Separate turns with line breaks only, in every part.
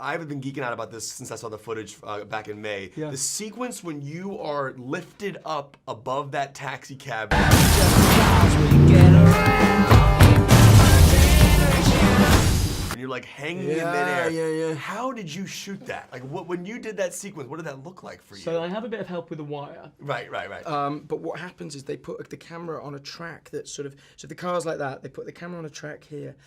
I've been geeking out about this since I saw the footage back in May.
Yeah.
The sequence when you are lifted up above that taxi cab. And you're like hanging in midair.
Yeah.
How did you shoot that? Like, when you did that sequence, what did that look like for you?
So I have a bit of help with the wire.
Right.
But what happens is they put the camera on a track that sort of, so the car's like that, they put the camera on a track here,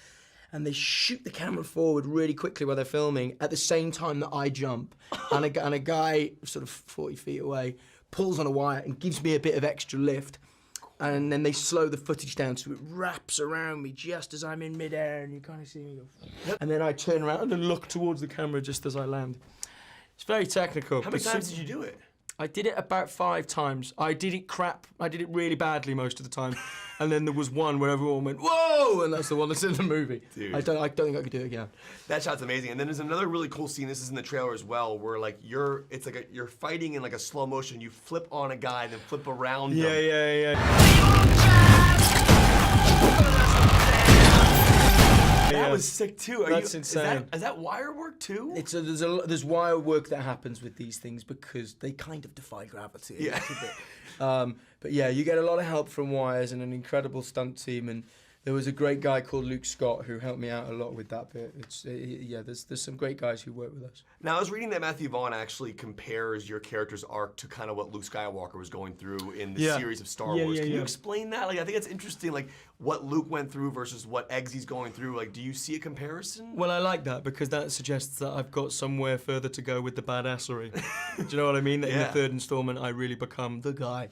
and they shoot the camera forward really quickly while they're filming at the same time that I jump. And a guy sort of 40 feet away pulls on a wire and gives me a bit of extra lift. And then they slow the footage down so it wraps around me just as I'm in midair, and you kind of see me go. And then I turn around and look towards the camera just as I land. It's very technical.
How many times did you do it?
I did it about 5 times. I did it crap. I did it really badly most of the time. And then there was one where everyone went, whoa! And that's the one that's in the movie.
Dude.
I don't think I could do it again.
That shot's amazing. And then there's another really cool scene, this is in the trailer as well, where like you're fighting in like a slow motion, you flip on a guy, then flip around them. That was sick too.
That's insane.
Is that wire work too?
There's wire work that happens with these things because they kind of defy gravity.
Yeah.
But yeah, you get a lot of help from wires and an incredible stunt team, and there was a great guy called Luke Scott who helped me out a lot with that bit. There's some great guys who work with us.
Now I was reading that Matthew Vaughn actually compares your character's arc to kind of what Luke Skywalker was going through in the series of Star Wars. Can you explain that? Like, I think it's interesting, like what Luke went through versus what Eggsy's going through. Like, do you see a comparison?
Well, I like that because that suggests that I've got somewhere further to go with the badassery. Do you know what I mean? That in the third installment, I really become the guy.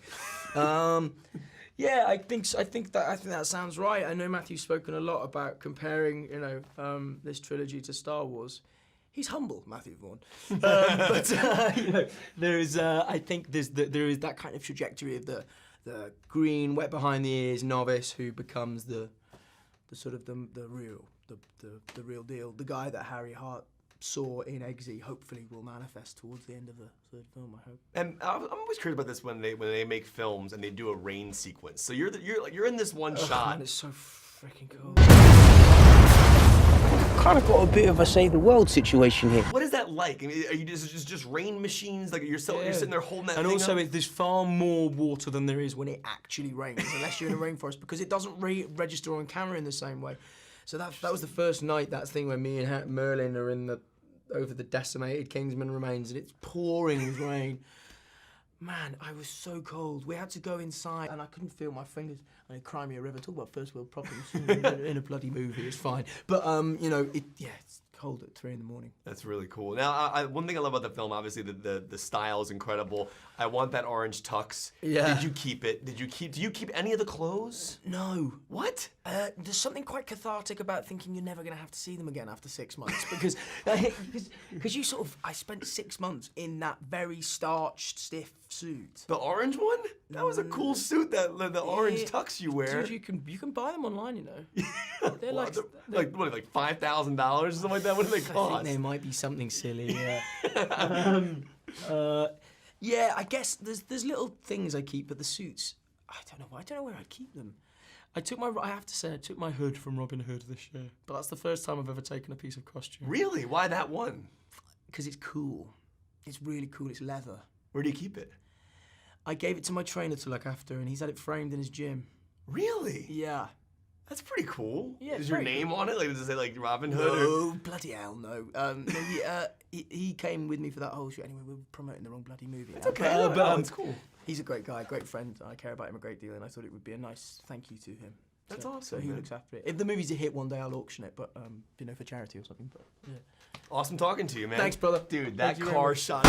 Yeah, I think that sounds right. I know Matthew's spoken a lot about comparing, this trilogy to Star Wars. He's humble, Matthew Vaughn. There is, I think there is that kind of trajectory of the green, wet behind the ears novice who becomes the real deal. The guy that Harry Hart saw in Eggsy hopefully will manifest towards the end of the third film, I hope.
And I'm always curious about this when they make films and they do a rain sequence. So you're in this one shot.
Man, it's so freaking cool.
Kind of got a bit of a save the world situation here.
What is that like? I mean, are you just rain machines? Like you're sitting there holding that
and
thing
also,
up?
there's far more water than there is when it actually rains, unless you're in a rainforest, because it doesn't register on camera in the same way. So that was the first night, that thing where me and Merlin are over the decimated Kingsman remains, and it's pouring with rain. Man, I was so cold. We had to go inside, and I couldn't feel my fingers. I mean, cry me a river. Talk about first world problems in a bloody movie. It's fine, but it's cold at 3 in the morning.
That's really cool. Now, one thing I love about the film, obviously, the style is incredible. I want that orange tux.
Yeah.
Did you keep it? Do you keep any of the clothes?
No.
What?
There's something quite cathartic about thinking you're never going to have to see them again after 6 months, because you sort of, I spent 6 months in that very starched, stiff suit.
The orange one? That was a cool suit, the orange tux you wear.
Dude, you can buy them online, you know. They're like
$5,000 or something like that? What do they cost?
I think there might be something silly, yeah. Yeah, I guess there's little things I keep, but the suits, I don't know where I'd keep them. I have to say, I took my hood from Robin Hood this year, but that's the first time I've ever taken a piece of costume.
Really? Why that one?
Because it's cool. It's really cool, it's leather.
Where do you keep it?
I gave it to my trainer to look after, and he's had it framed in his gym.
Really?
Yeah.
That's pretty cool.
Yeah,
Is your name on it? Like, does it say like Robin Hood?
No, bloody hell, no. He came with me for that whole shoot. Anyway, we were promoting the wrong bloody movie.
It's okay. But it's cool.
He's a great guy, great friend. I care about him a great deal, and I thought it would be a nice thank you to him.
That's awesome.
So he looks after it. If the movie's a hit one day, I'll auction it, but for charity or something. But yeah.
Awesome talking to you, man.
Thanks, brother.
Dude, that car shot.